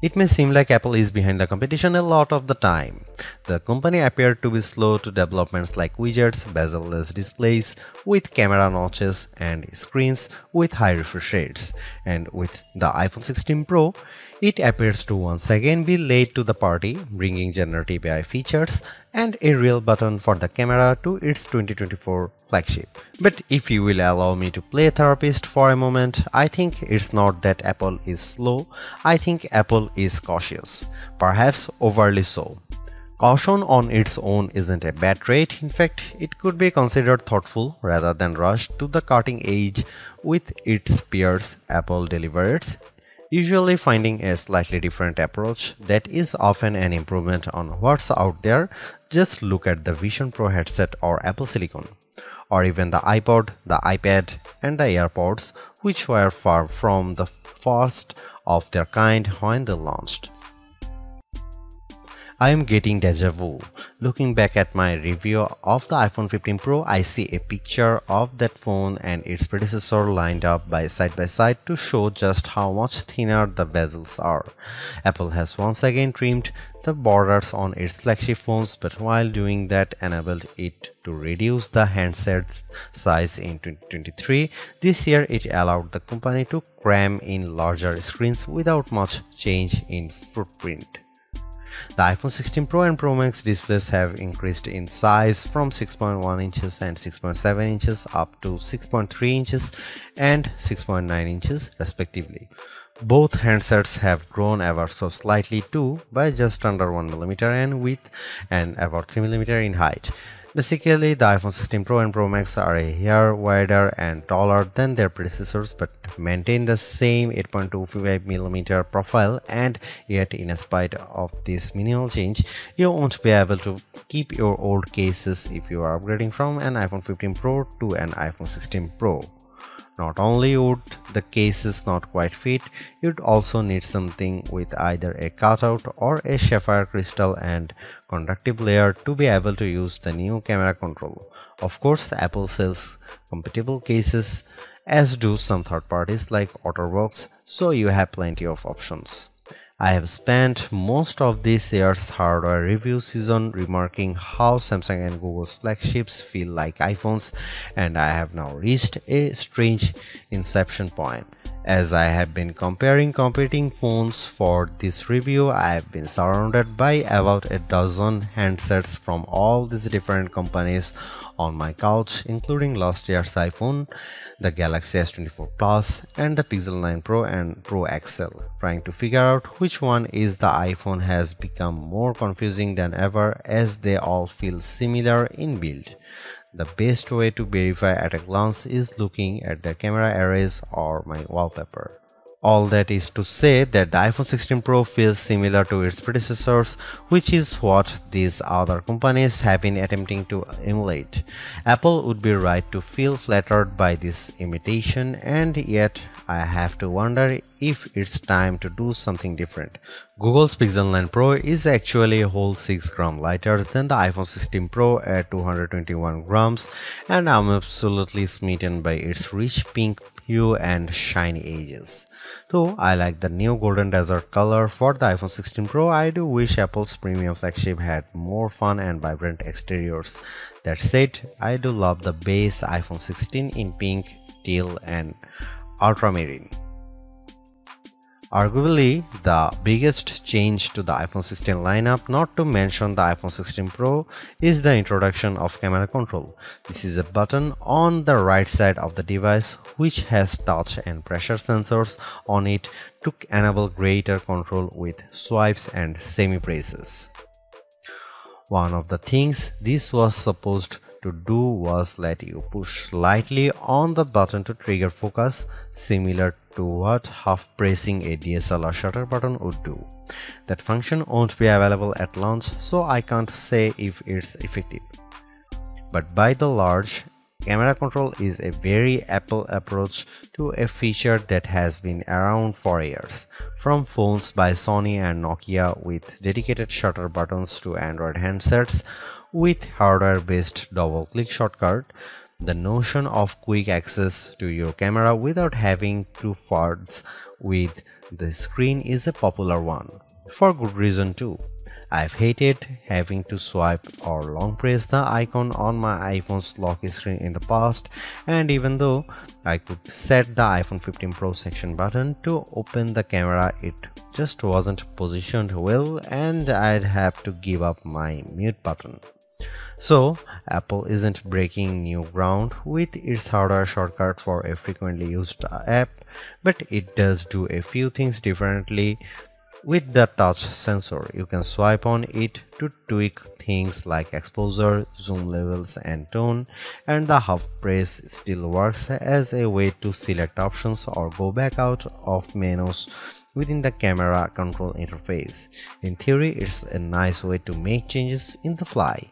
It may seem like Apple is behind the competition a lot of the time. The company appeared to be slow to developments like widgets, bezel-less displays with camera notches and screens with high refresh rates. And with the iPhone 16 Pro, it appears to once again be late to the party, bringing generative AI features and a real button for the camera to its 2024 flagship. But if you will allow me to play therapist for a moment, I think it's not that Apple is slow, I think Apple is cautious, perhaps overly so. Caution on its own isn't a bad trait, in fact, it could be considered thoughtful rather than rushed to the cutting edge with its peers. Apple delivers, usually finding a slightly different approach that is often an improvement on what's out there. Just look at the Vision Pro headset or Apple Silicon, or even the iPod, the iPad, and the AirPods, which were far from the first of their kind when they launched. I am getting deja vu. Looking back at my review of the iPhone 15 Pro, I see a picture of that phone and its predecessor lined up by side to show just how much thinner the bezels are. Apple has once again trimmed the borders on its flagship phones, but while doing that enabled it to reduce the handset's size in 2023. This year it allowed the company to cram in larger screens without much change in footprint. The iPhone 16 Pro and Pro Max displays have increased in size from 6.1 inches and 6.7 inches up to 6.3 inches and 6.9 inches respectively. Both handsets have grown ever so slightly too, by just under 1 mm in width and about 3 mm in height. Basically, the iPhone 16 Pro and Pro Max are a hair wider and taller than their predecessors but maintain the same 8.25mm profile, and yet in spite of this minimal change, you won't be able to keep your old cases if you are upgrading from an iPhone 15 Pro to an iPhone 16 Pro. Not only would the cases not quite fit, you'd also need something with either a cutout or a sapphire crystal and conductive layer to be able to use the new camera control. Of course, Apple sells compatible cases, as do some third parties like OtterBox, so you have plenty of options. I have spent most of this year's hardware review season remarking how Samsung and Google's flagships feel like iPhones, and I have now reached a strange inception point. As I have been comparing competing phones for this review, I have been surrounded by about a dozen handsets from all these different companies on my couch, including last year's iPhone, the Galaxy S24 Plus, and the Pixel 9 Pro and Pro XL. Trying to figure out which one is the iPhone has become more confusing than ever, as they all feel similar in build. The best way to verify at a glance is looking at the camera arrays or my wallpaper. All that is to say that the iPhone 16 Pro feels similar to its predecessors, which is what these other companies have been attempting to emulate. Apple would be right to feel flattered by this imitation, and yet I have to wonder if it's time to do something different. Google's Pixel 9 Pro is actually a whole 6 grams lighter than the iPhone 16 Pro at 221 grams, and I'm absolutely smitten by its rich pink hue and shiny edges. Though I like the new golden desert color for the iPhone 16 Pro, I do wish Apple's premium flagship had more fun and vibrant exteriors. That said, I do love the base iPhone 16 in pink, teal, and ultramarine. Arguably, the biggest change to the iPhone 16 lineup, not to mention the iPhone 16 Pro, is the introduction of camera control. This is a button on the right side of the device which has touch and pressure sensors on it to enable greater control with swipes and semi-presses. One of the things this was supposed to do was let you push slightly on the button to trigger focus, similar to what half pressing a DSLR shutter button would do. That function won't be available at launch, so I can't say if it's effective. But by the large, camera control is a very Apple approach to a feature that has been around for years. From phones by Sony and Nokia with dedicated shutter buttons to Android handsets with hardware-based double-click shortcut, the notion of quick access to your camera without having to fudge with The screen is a popular one, for good reason too. I've hated having to swipe or long press the icon on my iPhone's lock screen in the past, and even though I could set the iPhone 15 Pro section button to open the camera, it just wasn't positioned well and I'd have to give up my mute button. So, Apple isn't breaking new ground with its hardware shortcut for a frequently used app, but it does do a few things differently. With the touch sensor, you can swipe on it to tweak things like exposure, zoom levels and tone, and the half press still works as a way to select options or go back out of menus within the camera control interface. In theory, it's a nice way to make changes in the fly.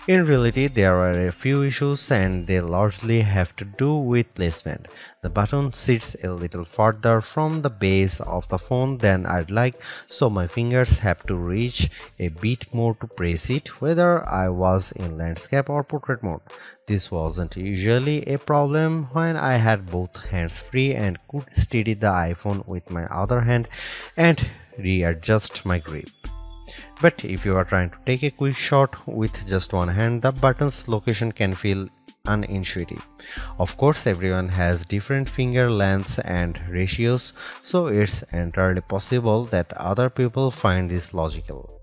In reality, there are a few issues and they largely have to do with placement. The button sits a little farther from the base of the phone than I'd like, so my fingers have to reach a bit more to press it, whether I was in landscape or portrait mode. This wasn't usually a problem when I had both hands free and could steady the iPhone with my other hand and readjust my grip. But if you are trying to take a quick shot with just one hand, the button's location can feel unintuitive. Of course, everyone has different finger lengths and ratios, so it's entirely possible that other people find this logical.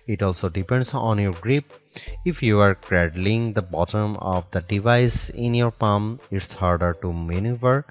It also depends on your grip. If you are cradling the bottom of the device in your palm, it's harder to maneuver.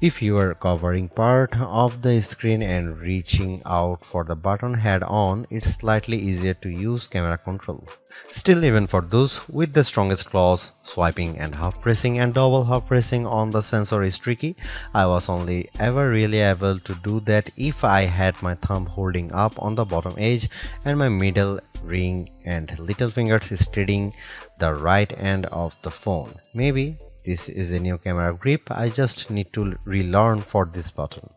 If you are covering part of the screen and reaching out for the button head on, it's slightly easier to use camera control. Still, even for those with the strongest claws, swiping and half pressing and double half pressing on the sensor is tricky. I was only ever really able to do that if I had my thumb holding up on the bottom edge and my middle ring and little fingers steadying the right end of the phone. Maybe this is a new camera grip I just need to relearn for this button.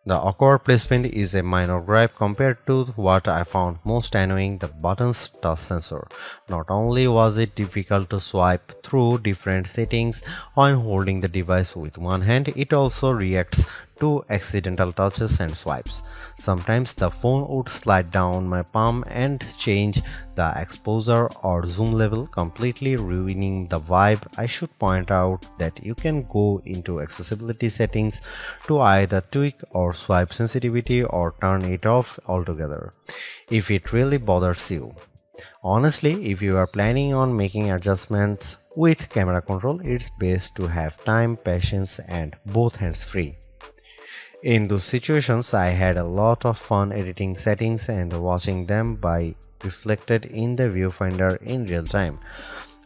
The awkward placement is a minor gripe compared to what I found most annoying, the button's touch sensor. Not only was it difficult to swipe through different settings when holding the device with one hand, it also reacts to accidental touches and swipes. Sometimes the phone would slide down my palm and change the exposure or zoom level, completely ruining the vibe. I should point out that you can go into accessibility settings to either tweak or swipe sensitivity or turn it off altogether if it really bothers you. Honestly, if you are planning on making adjustments with camera control, it's best to have time, patience, and both hands free. In those situations, I had a lot of fun editing settings and watching them by reflected in the viewfinder in real time.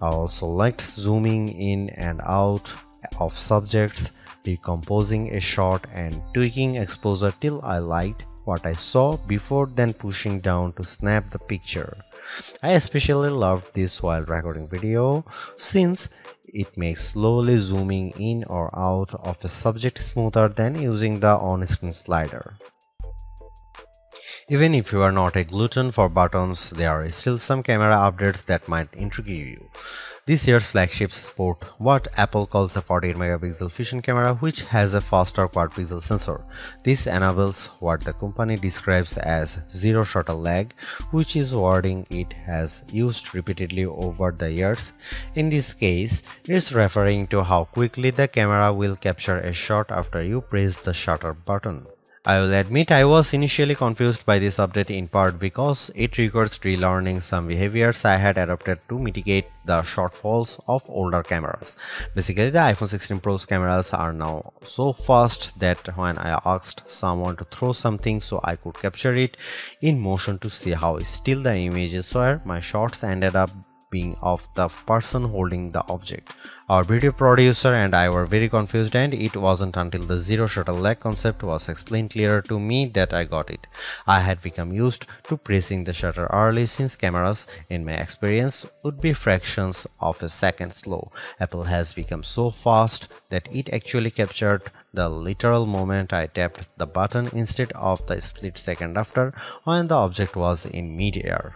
I also liked zooming in and out of subjects, decomposing a shot and tweaking exposure till I liked what I saw before then pushing down to snap the picture. I especially loved this while recording video since it makes slowly zooming in or out of a subject smoother than using the on-screen slider. Even if you are not a glutton for buttons, there are still some camera updates that might intrigue you. This year's flagships sport what Apple calls a 48 megapixel fusion camera, which has a faster quad pixel sensor. This enables what the company describes as zero shutter lag, which is wording it has used repeatedly over the years. In this case, it's referring to how quickly the camera will capture a shot after you press the shutter button. I will admit I was initially confused by this update, in part because it requires relearning some behaviors I had adopted to mitigate the shortfalls of older cameras. Basically, the iPhone 16 Pro's cameras are now so fast that when I asked someone to throw something so I could capture it in motion to see how still the images were, my shots ended up being of the person holding the object. Our video producer and I were very confused, and it wasn't until the zero shutter lag concept was explained clearer to me that I got it. I had become used to pressing the shutter early since cameras, in my experience, would be fractions of a second slow. Apple has become so fast that it actually captured the literal moment I tapped the button instead of the split second after when the object was in mid-air.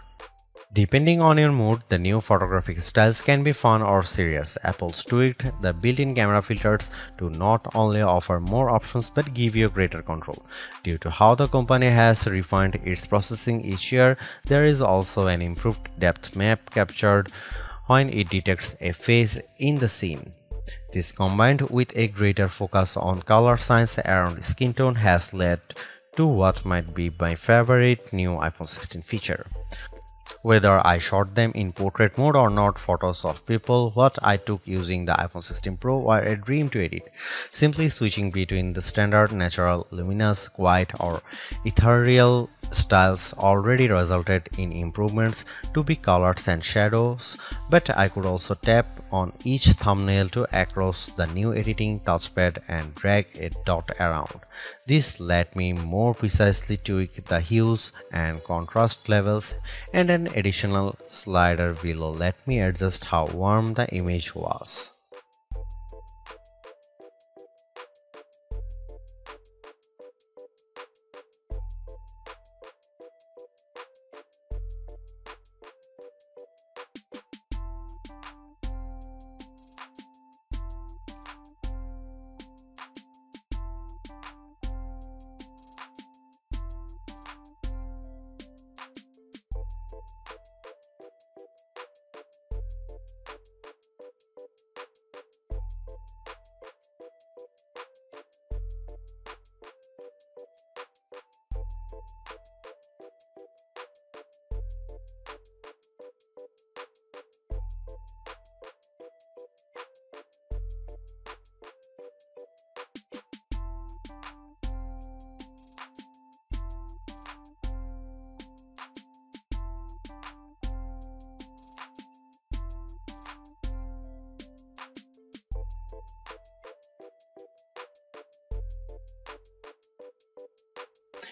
Depending on your mood, the new photographic styles can be fun or serious. Apple's tweaked the built-in camera filters to not only offer more options but give you greater control. Due to how the company has refined its processing each year, there is also an improved depth map captured when it detects a face in the scene. This, combined with a greater focus on color science around skin tone, has led to what might be my favorite new iPhone 16 feature. Whether I shot them in portrait mode or not, photos of people what I took using the iPhone 16 Pro were a dream to edit. Simply switching between the standard, natural, luminous, quiet or ethereal styles already resulted in improvements to be colors and shadows, but I could also tap on each thumbnail to across the new editing touchpad and drag a dot around. This let me more precisely tweak the hues and contrast levels, and an additional slider will let me adjust how warm the image was.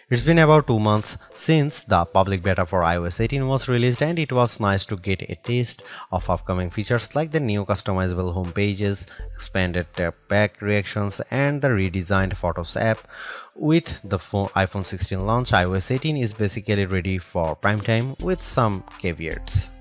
It's been about 2 months since the public beta for iOS 18 was released, and it was nice to get a taste of upcoming features like the new customizable home pages, expanded tap-back reactions, and the redesigned Photos app. With the iPhone 16 launch, iOS 18 is basically ready for prime time with some caveats.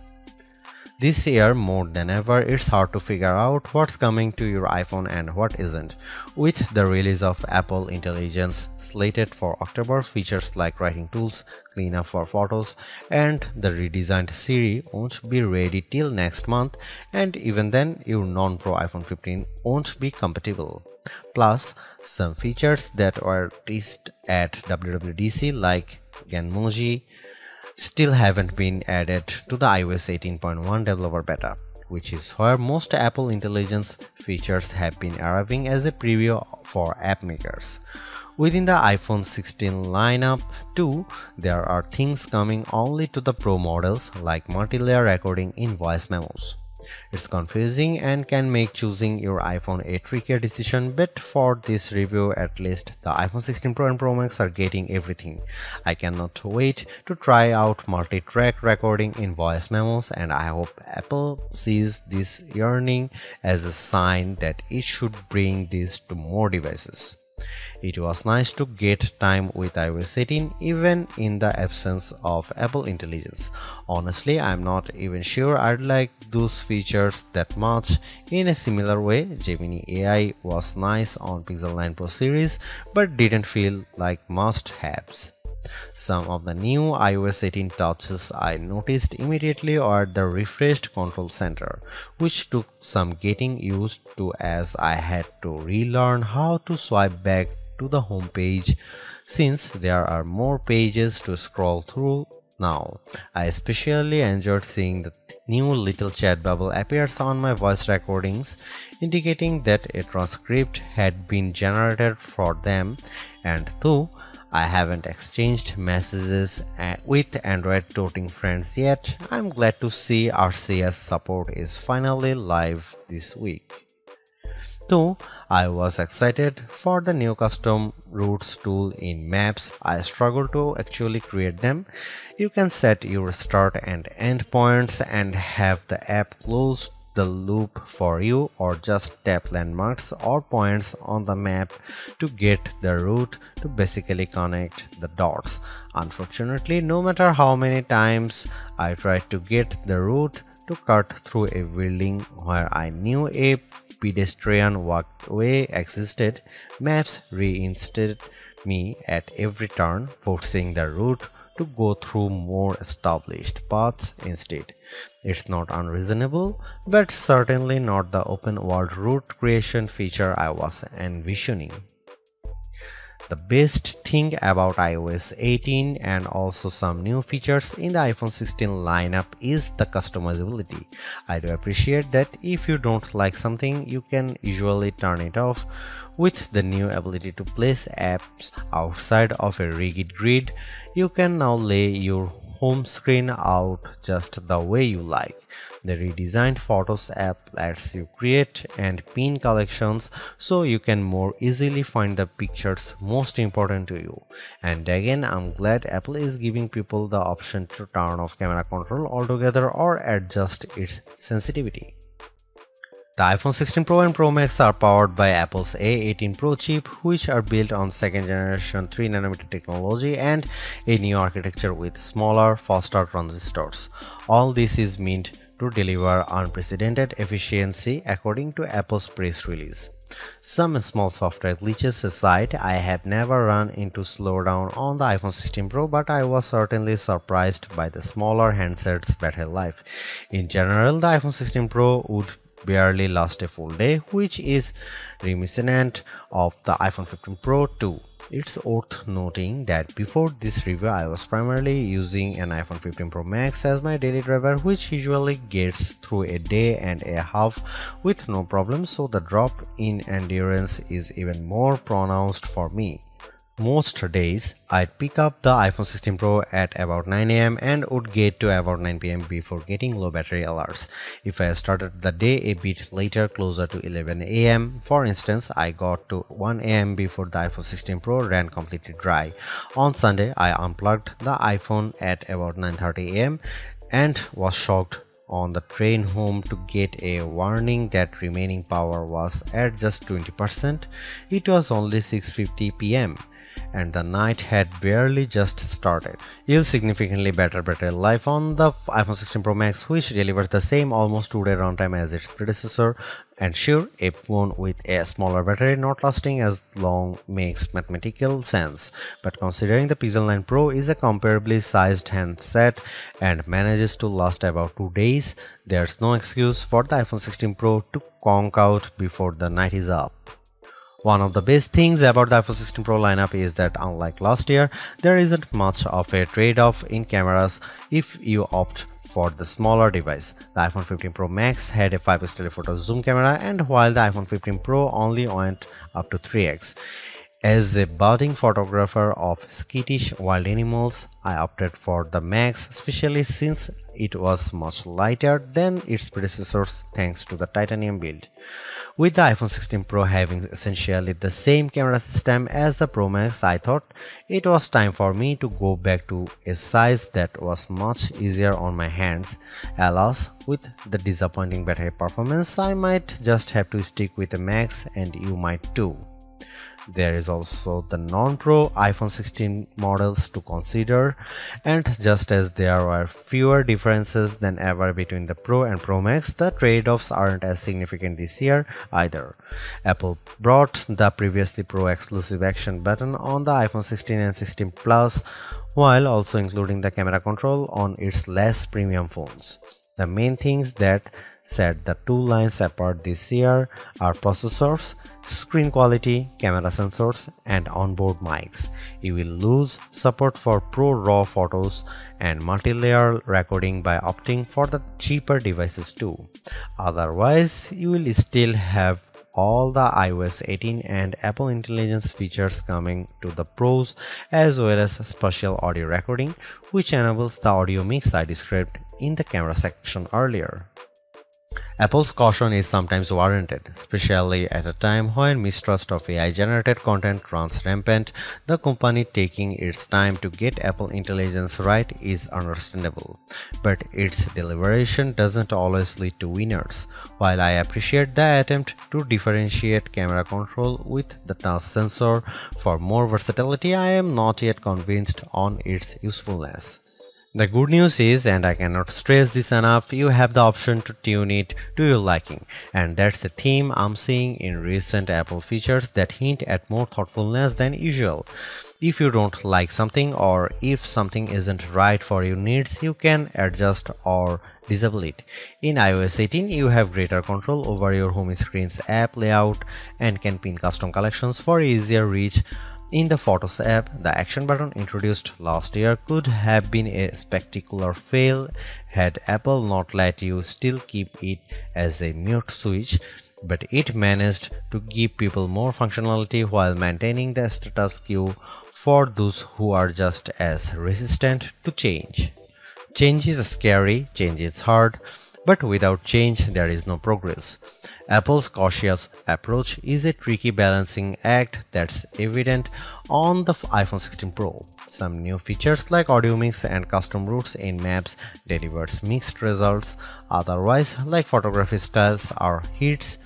This year, more than ever, it's hard to figure out what's coming to your iPhone and what isn't. With the release of Apple Intelligence slated for October, features like writing tools, cleanup for photos, and the redesigned Siri won't be ready till next month, and even then, your non-Pro iPhone 15 won't be compatible. Plus, some features that were teased at WWDC like Genmoji still haven't been added to the iOS 18.1 developer beta, which is where most Apple Intelligence features have been arriving as a preview for app makers. Within the iPhone 16 lineup too, there are things coming only to the Pro models like multi-layer recording in voice memos. It's confusing and can make choosing your iPhone a trickier decision, but for this review at least, the iPhone 16 Pro and Pro Max are getting everything. I cannot wait to try out multi-track recording in voice memos, and I hope Apple sees this yearning as a sign that it should bring this to more devices. It was nice to get time with iOS 18 even in the absence of Apple Intelligence. Honestly, I'm not even sure I'd like those features that much. In a similar way, Gemini AI was nice on Pixel 9 Pro series but didn't feel like must-haves. Some of the new iOS 18 touches I noticed immediately are the refreshed control center, which took some getting used to as I had to relearn how to swipe back to the home page since there are more pages to scroll through now. I especially enjoyed seeing the new little chat bubble appears on my voice recordings, indicating that a transcript had been generated for them, and though I haven't exchanged messages with Android toting friends yet, I'm glad to see RCS support is finally live this week. Though I was excited for the new custom routes tool in Maps, I struggled to actually create them. You can set your start and end points and have the app close the loop for you or just tap landmarks or points on the map to get the route to basically connect the dots. Unfortunately, no matter how many times I tried to get the route to cut through a building where I knew a pedestrian walkway existed, maps reinstated me at every turn, forcing the route to go through more established paths instead. It's not unreasonable, but certainly not the open world route creation feature I was envisioning. The best thing about iOS 18 and also some new features in the iPhone 16 lineup is the customizability. I do appreciate that if you don't like something, you can usually turn it off. With the new ability to place apps outside of a rigid grid, you can now lay your home screen out just the way you like. The redesigned Photos app lets you create and pin collections so you can more easily find the pictures most important to you. And again, I'm glad Apple is giving people the option to turn off camera control altogether or adjust its sensitivity. The iPhone 16 Pro and Pro Max are powered by Apple's A18 Pro chip, which are built on second generation 3nm technology and a new architecture with smaller, faster transistors. All this is meant to deliver unprecedented efficiency according to Apple's press release. Some small software glitches aside, I have never run into slowdown on the iPhone 16 Pro, but I was certainly surprised by the smaller handset's battery life. In general, the iPhone 16 Pro would barely last a full day, which is reminiscent of the iPhone 15 Pro too. It's worth noting that before this review I was primarily using an iPhone 15 Pro Max as my daily driver, which usually gets through a day and a half with no problem, so the drop in endurance is even more pronounced for me. Most days, I'd pick up the iPhone 16 Pro at about 9 am and would get to about 9 pm before getting low battery alerts. If I started the day a bit later, closer to 11 am, for instance, I got to 1 am before the iPhone 16 Pro ran completely dry. On Sunday, I unplugged the iPhone at about 9:30 am and was shocked on the train home to get a warning that remaining power was at just 20%. It was only 6:50 pm. And the night had barely just started. You'll significantly better battery life on the iPhone 16 Pro Max, which delivers the same almost 2-day runtime as its predecessor. And sure, a phone with a smaller battery not lasting as long makes mathematical sense, but considering the Pixel 9 Pro is a comparably sized handset and manages to last about 2 days, there's no excuse for the iPhone 16 Pro to conk out before the night is up. One of the best things about the iPhone 16 Pro lineup is that unlike last year, there isn't much of a trade-off in cameras if you opt for the smaller device. The iPhone 15 Pro Max had a 5x telephoto zoom camera, and while the iPhone 15 Pro only went up to 3x. As a budding photographer of skittish wild animals, I opted for the Max, especially since it was much lighter than its predecessors thanks to the titanium build. With the iPhone 16 Pro having essentially the same camera system as the Pro Max, I thought it was time for me to go back to a size that was much easier on my hands. Alas, with the disappointing battery performance, I might just have to stick with the Max, and you might too. There is also the non-Pro iPhone 16 models to consider, and just as there are fewer differences than ever between the Pro and Pro Max, the trade-offs aren't as significant this year either. Apple brought the previously Pro exclusive action button on the iPhone 16 and 16 Plus, while also including the camera control on its less premium phones. The main things that set the two lines apart this year are processors, screen quality, camera sensors, and onboard mics. You will lose support for Pro RAW photos and multi-layer recording by opting for the cheaper devices too. Otherwise, you will still have all the iOS 18 and Apple Intelligence features coming to the Pros, as well as spatial audio recording, which enables the audio mix I described in the camera section earlier. Apple's caution is sometimes warranted, especially at a time when mistrust of AI-generated content runs rampant. The company taking its time to get Apple Intelligence right is understandable, but its deliberation doesn't always lead to winners. While I appreciate the attempt to differentiate camera control with the touch sensor for more versatility, I am not yet convinced on its usefulness. The good news is, and I cannot stress this enough, you have the option to tune it to your liking, and that's the theme I'm seeing in recent Apple features that hint at more thoughtfulness than usual. If you don't like something or if something isn't right for your needs, you can adjust or disable it. In iOS 18, you have greater control over your home screen's app layout and can pin custom collections for easier reach. In the Photos app, the action button introduced last year could have been a spectacular fail had Apple not let you still keep it as a mute switch, but it managed to give people more functionality while maintaining the status quo for those who are just as resistant to change. Change is scary, change is hard, but without change there is no progress. Apple's cautious approach is a tricky balancing act that's evident on the iPhone 16 Pro. Some new features like audio mix and custom routes in Maps delivers mixed results, otherwise like photography styles are hits.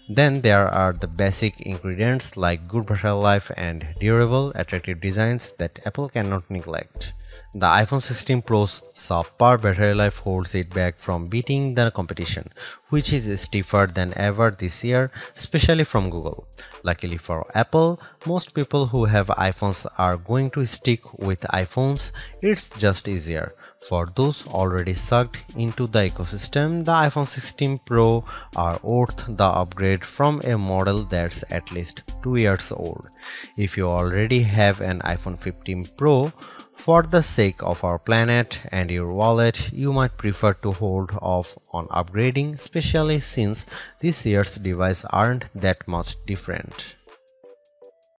Then there are the basic ingredients like good battery life and durable, attractive designs that Apple cannot neglect. The iPhone 16 Pro's subpar battery life holds it back from beating the competition, which is stiffer than ever this year, especially from Google. Luckily for Apple, most people who have iPhones are going to stick with iPhones. It's just easier. For those already sucked into the ecosystem, the iPhone 16 Pro are worth the upgrade from a model that's at least 2 years old. If you already have an iPhone 15 Pro, for the sake of our planet and your wallet, you might prefer to hold off on upgrading, especially since this year's devices aren't that much different.